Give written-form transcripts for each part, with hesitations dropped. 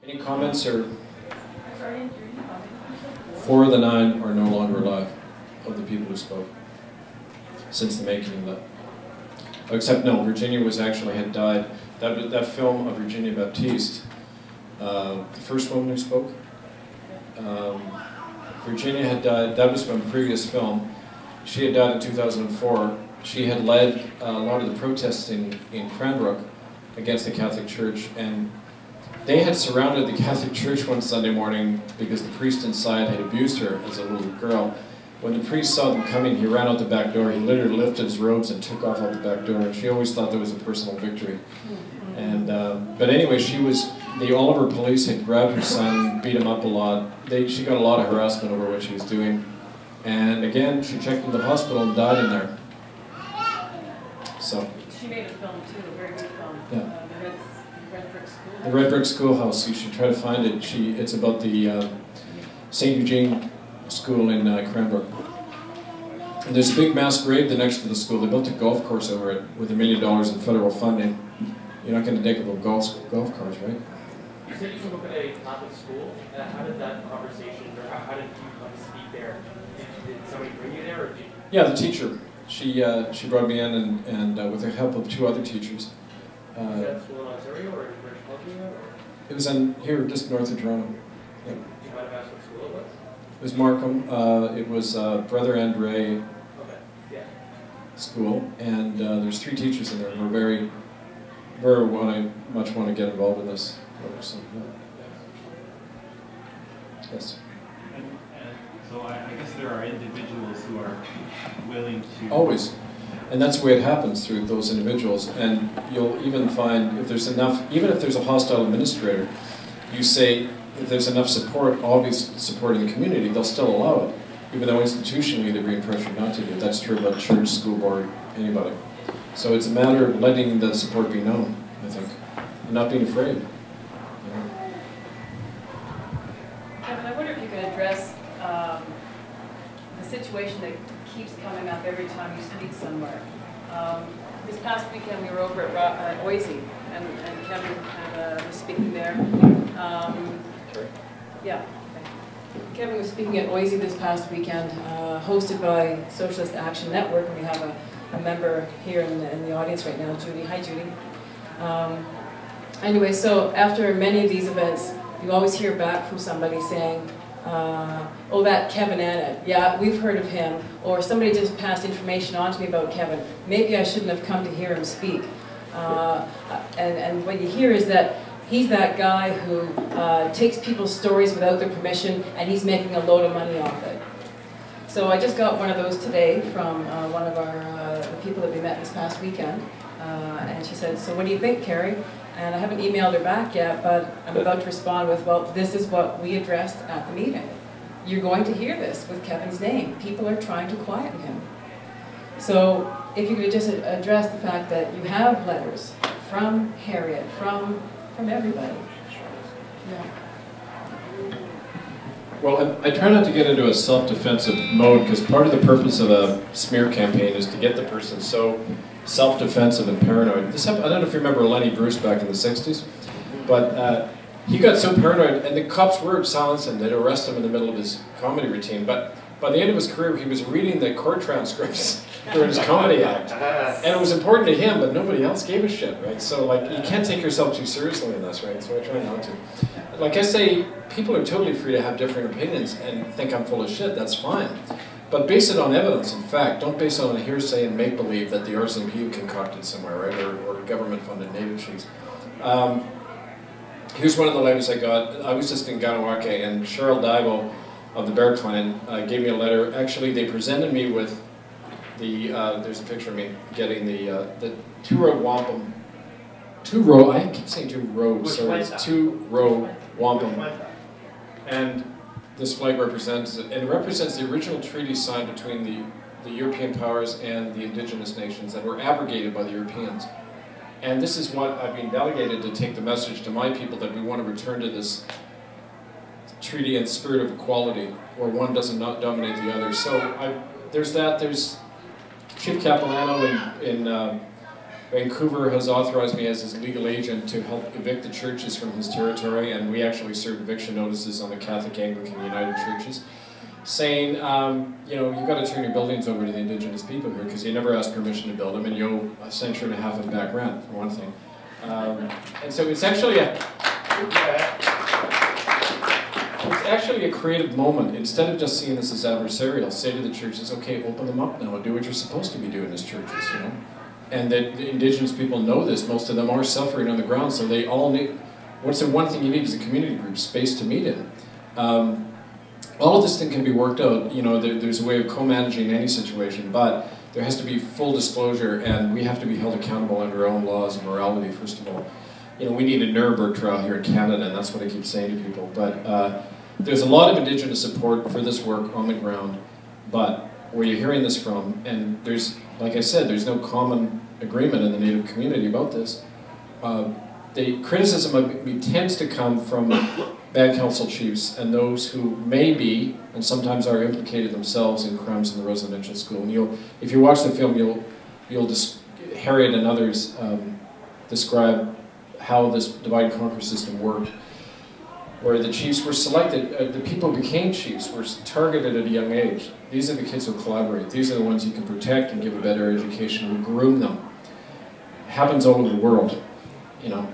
Any comments? Or 4 of the 9 are no longer alive of the people who spoke since the making of that. Except no, Virginia had died. That film of Virginia Baptiste, the first woman who spoke, Virginia had died. That was from a previous film. She had died in 2004. She had led a lot of the protests in Cranbrook against the Catholic Church, and they had surrounded the Catholic Church one Sunday morning because the priest inside had abused her as a little girl. When the priest saw them coming, he ran out the back door. He literally lifted his robes and took off out the back door. And she always thought that was a personal victory. And but anyway, the Oliver police had grabbed her son, beat him up a lot. She got a lot of harassment over what she was doing. And again, she checked into the hospital and died in there. So. She made a film too, a very good film. Yeah. The Red Brick Schoolhouse. The Red Brick Schoolhouse. You should try to find it. It's about the St. Eugene School in Cranbrook. And there's a big mass grave next to the school. They built a golf course over it with $1 million in federal funding. You're not going to dig up a golf course, right? You said you spoke at a Catholic school. How did that conversation, or how did you come to speak there? Did somebody bring you there, or did you? Yeah, the teacher. She brought me in, and with the help of 2 other teachers. Was that school in Ontario or in British Columbia? It was here, just north of Toronto. Yeah. Do you mind if I ask what school it was? It was Markham. It was Brother Andre School, and there's 3 teachers in there who are very much want to get involved in this. So, yeah. Yes. And so I guess there are individuals who are willing to... Always. And that's the way it happens through those individuals. And you'll even find, if there's enough, even if there's a hostile administrator, you say, if there's enough support, obvious support in the community, they'll still allow it. Even though institutionally they're being pressured not to do it. That's true about church, school board, anybody. So it's a matter of letting the support be known, I think, and not being afraid. Kevin, I wonder if you could address the situation that keeps coming up every time you speak somewhere. This past weekend we were over at Oise, and Kevin was speaking there. Yeah. Kevin was speaking at Oise this past weekend, hosted by Socialist Action Network, and we have a member here in the audience right now, Judy. Hi, Judy. Anyway, so after many of these events, you always hear back from somebody saying, oh, that Kevin Annett, yeah, we've heard of him, or somebody just passed information on to me about Kevin. Maybe I shouldn't have come to hear him speak. And what you hear is that he's that guy who takes people's stories without their permission, and he's making a load of money off it. So I just got one of those today from one of the people that we met this past weekend, and she said, so what do you think, Carrie? And I haven't emailed her back yet, but I'm about to respond with, well, this is what we addressed at the meeting. You're going to hear this with Kevin's name. People are trying to quiet him. So if you could just address the fact that you have letters from Harriet, from everybody. Yeah. Well, I try not to get into a self-defensive mode, because part of the purpose of a smear campaign is to get the person so self-defensive and paranoid. I don't know if you remember Lenny Bruce back in the 60s, but he got so paranoid, and the cops were silenced and they'd arrest him in the middle of his comedy routine. But by the end of his career, he was reading the court transcripts during his comedy act. And it was important to him, but nobody else gave a shit, right? So, like, you can't take yourself too seriously in this, right? So I try not to. Like I say, people are totally free to have different opinions and think I'm full of shit, that's fine. But base it on evidence and fact. Don't base it on a hearsay and make-believe that the RCMP concocted somewhere, right? Or government-funded native chiefs. Here's one of the letters I got. I was just in Ganawake, and Cheryl Dibo of the Bear Clan gave me a letter. Actually, they presented me with the, there's a picture of me getting the two-row wampum. I keep saying 2 rows, sorry, it's 2-row wampum. And this flag represents it, and it represents the original treaty signed between the European powers and the indigenous nations that were abrogated by the Europeans. And this is what I've been delegated to take the message to my people, that we want to return to this treaty and spirit of equality, where one doesn't dominate the other. So there's that. There's Chief Capilano in Vancouver has authorized me as his legal agent to help evict the churches from his territory, and we actually served eviction notices on the Catholic, Anglican, United churches, saying, you know, you've got to turn your buildings over to the Indigenous people here because you never asked permission to build them, and you owe a century and a half of back rent, for one thing. And so it's actually a creative moment. Instead of just seeing this as adversarial, say to the churches, okay, open them up now and do what you're supposed to be doing as churches, you know. And that the Indigenous people know this. Most of them are suffering on the ground, so they all need, what's the one thing you need is a community group, space to meet in. All of this thing can be worked out. You know, there's a way of co-managing any situation, but there has to be full disclosure, and we have to be held accountable under our own laws of morality, first of all. You know, we need a Nuremberg trial here in Canada, and that's what I keep saying to people. But there's a lot of Indigenous support for this work on the ground, but where you're hearing this from, and there's, like I said, there's no common agreement in the Native community about this. The criticism of me tends to come from bad council chiefs and those who may be, and sometimes are implicated themselves in crimes in the residential school. And if you watch the film, Harriet and others describe how this divide and conquer system worked, where the chiefs were selected, the people who became chiefs were targeted at a young age. These are the kids who collaborate. These are the ones you can protect and give a better education, we groom them. It happens all over the world, you know.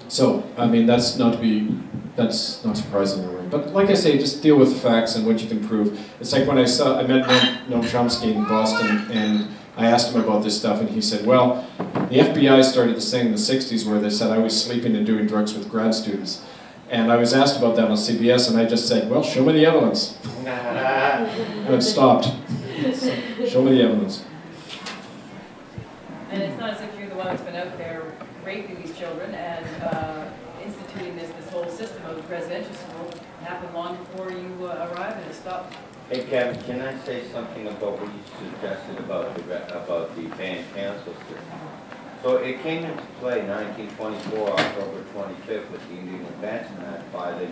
So, I mean, that's not surprising in a way. But like I say, just deal with the facts and what you can prove. It's like when I met Noam Chomsky in Boston, and I asked him about this stuff, and he said, well, the FBI started this thing in the 60s where they said I was sleeping and doing drugs with grad students. And I was asked about that on CBS, and I just said, well, show me the evidence. And it stopped. So, show me the evidence. And it's not as if you're the one that's been out there raping these children and instituting this whole system of residential school. It happened long before you arrived, and it stopped. Hey Kevin, can I say something about what you suggested about the band council system? So it came into play 1924, October 25th, with the Indian Advancement Act by the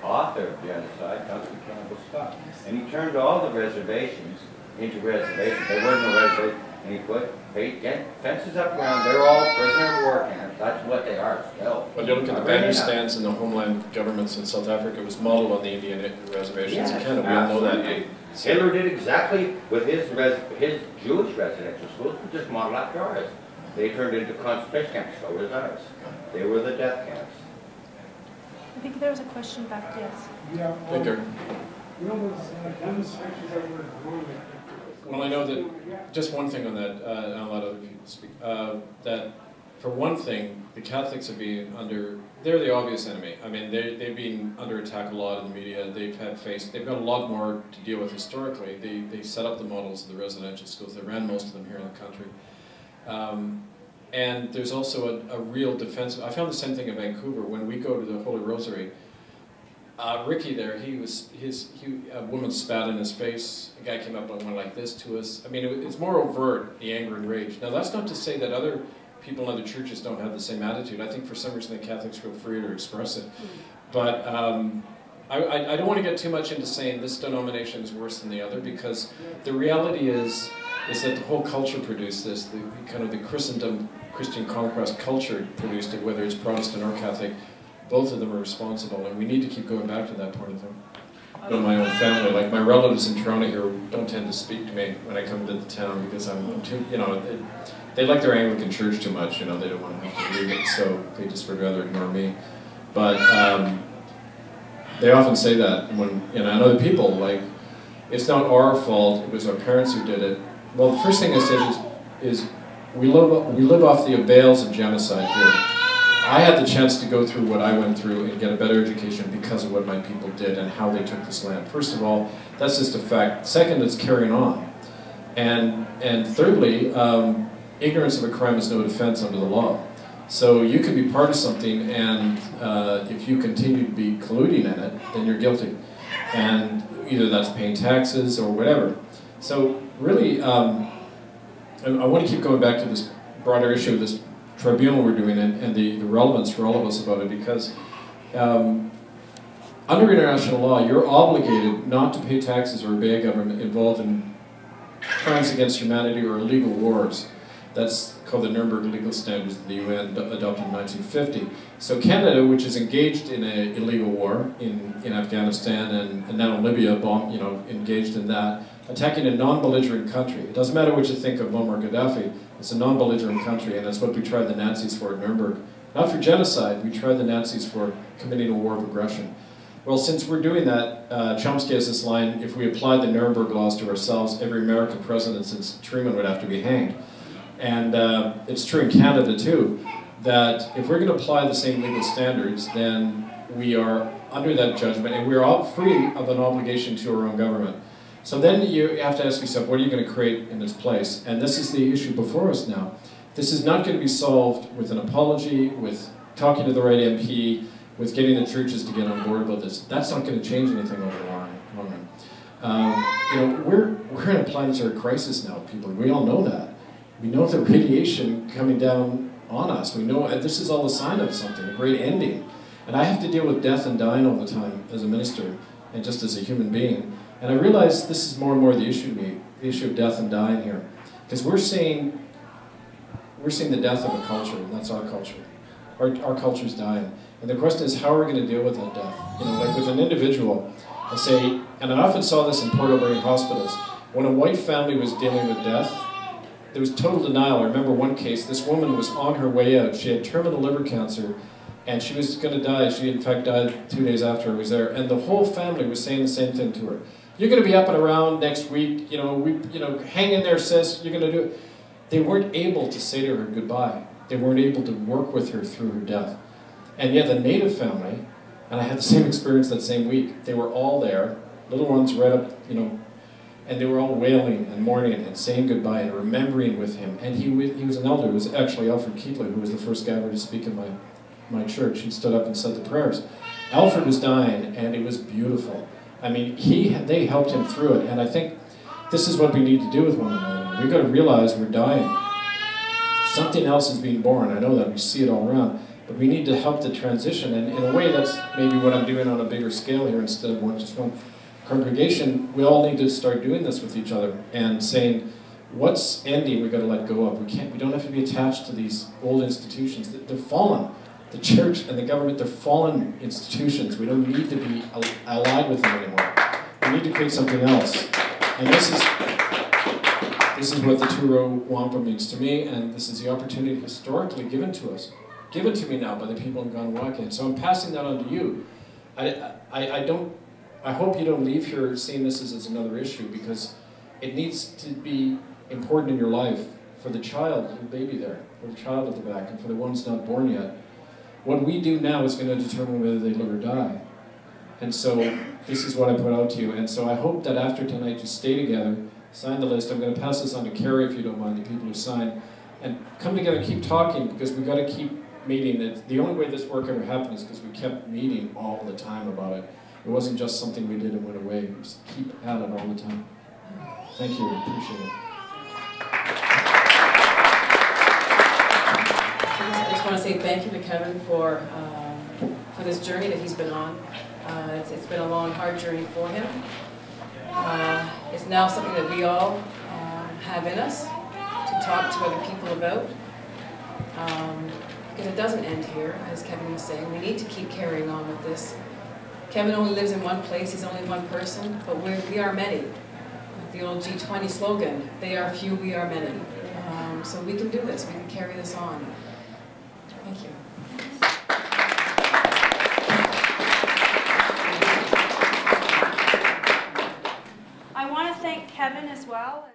author of genocide, Dr. Campbell Scott. And he turned all the reservations into reservations. There were no reservations. And he put fences up around. They're all prisoner of war camps. That's what they are still. But you look at the Bandestands and the homeland governments in South Africa, it was modeled on the Indian reservations in Canada. We all know that. Hitler did exactly with his Jewish residential schools, just modeled after ours. They turned into concentration camps, so was ours. They were the death camps. I think there was a question back there. Yeah. Victor. You know those demonstrations that were going on? Well, I know that, just one thing on that, and I'll let other people speak, that for one thing, the Catholics have been they're the obvious enemy. I mean, they've been under attack a lot in the media. They've got a lot more to deal with historically. They set up the models of the residential schools. They ran most of them here in the country. And there's also a real defense. I found the same thing in Vancouver. When we go to the Holy Rosary, Ricky there, a woman spat in his face. A guy came up and went like this to us. I mean, it's more overt, the anger and rage. Now, that's not to say that other people in other churches don't have the same attitude. I think for some reason the Catholics feel free to express it. But I don't want to get too much into saying this denomination is worse than the other, because the reality is that the whole culture produced this, the kind of the Christian conquest culture produced it, whether it's Protestant or Catholic. Both of them are responsible, and we need to keep going back to that point of them. In my own family, like my relatives in Toronto here don't tend to speak to me when I come to the town because I'm too, you know, they like their Anglican church too much, you know, they don't want to have to read it, so they just would rather ignore me. But they often say that when, you know, and other people, like, it's not our fault, it was our parents who did it. Well, the first thing I said is we live off the avails of genocide here. I had the chance to go through what I went through and get a better education because of what my people did and how they took this land. First of all, that's just a fact. Second, it's carrying on. And thirdly, ignorance of a crime is no defense under the law. So you could be part of something, and if you continue to be colluding in it, then you're guilty. And either that's paying taxes or whatever. So really, I want to keep going back to this broader issue of this tribunal we're doing and the relevance for all of us about it, because under international law, you're obligated not to pay taxes or obey a government involved in crimes against humanity or illegal wars. That's called the Nuremberg Legal Standards that the UN adopted in 1950. So Canada, which is engaged in an illegal war in Afghanistan and now in Libya, engaged in that, attacking a non-belligerent country. It doesn't matter what you think of Muammar Gaddafi, it's a non-belligerent country, and that's what we tried the Nazis for at Nuremberg. Not for genocide, we tried the Nazis for committing a war of aggression. Well, since we're doing that, Chomsky has this line, if we applied the Nuremberg laws to ourselves, every American president since Truman would have to be hanged. And it's true in Canada too, that if we're going to apply the same legal standards, then we are under that judgment and we're all free of an obligation to our own government. So then you have to ask yourself, what are you going to create in its place? And this is the issue before us now. This is not going to be solved with an apology, with talking to the right MP, with getting the churches to get on board with this. That's not going to change anything over the long run. We're in a planetary crisis now, people. We all know that. We know the radiation coming down on us. We know this is all a sign of something, a great ending. And I have to deal with death and dying all the time as a minister and just as a human being. And I realize this is more and more the issue to me, the issue of death and dying here. Because we're seeing the death of a culture, and that's our culture. Our culture's dying. And the question is, how are we going to deal with that death? Like with an individual, I say, and I often saw this in Port Alberni hospitals, when a white family was dealing with death, there was total denial. I remember one case, this woman was on her way out. She had terminal liver cancer, and she was going to die. She, in fact, died 2 days after I was there. And the whole family was saying the same thing to her. You're going to be up and around next week. Hang in there, sis. You're going to do it. They weren't able to say to her goodbye. They weren't able to work with her through her death. And yet the native family, and I had the same experience that same week, they were all there, little ones right up, and they were all wailing and mourning and saying goodbye and remembering with him. And he was an elder. It was actually Alfred Keatler, who was the first guy ever to speak in my church. He stood up and said the prayers. Alfred was dying, and it was beautiful. I mean, they helped him through it, and I think this is what we need to do with one another. We've got to realize we're dying. Something else is being born. I know that. We see it all around. But we need to help the transition, and in a way that's maybe what I'm doing on a bigger scale here instead of just one congregation. We all need to start doing this with each other and saying, what's ending we've got to let go of. We don't have to be attached to these old institutions. They're fallen. The church and the government, they're fallen institutions. We don't need to be allied with them anymore. We need to create something else. And this is what the Turo Wampa means to me, and this is the opportunity historically given to us. Given to me now by the people in Ganawake. So I'm passing that on to you. I hope you don't leave here seeing this as another issue, because it needs to be important in your life for the child, the baby there, for the child at the back, and for the ones not born yet. What we do now is going to determine whether they live or die. And so this is what I put out to you. And so I hope that after tonight you stay together, sign the list. I'm going to pass this on to Carrie, if you don't mind, the people who sign, and come together and keep talking, because we've got to keep meeting. The only way this work ever happened is because we kept meeting all the time about it. It wasn't just something we did and went away. We just keep at it all the time. Thank you. I appreciate it. I just want to say thank you to Kevin for this journey that he's been on. It's been a long, hard journey for him. It's now something that we all have in us to talk to other people about. Because it doesn't end here, as Kevin was saying. We need to keep carrying on with this. Kevin only lives in one place, he's only one person, but we are many. The old G20 slogan, they are few, we are many. So we can do this, we can carry this on. Thank you. I want to thank Kevin as well.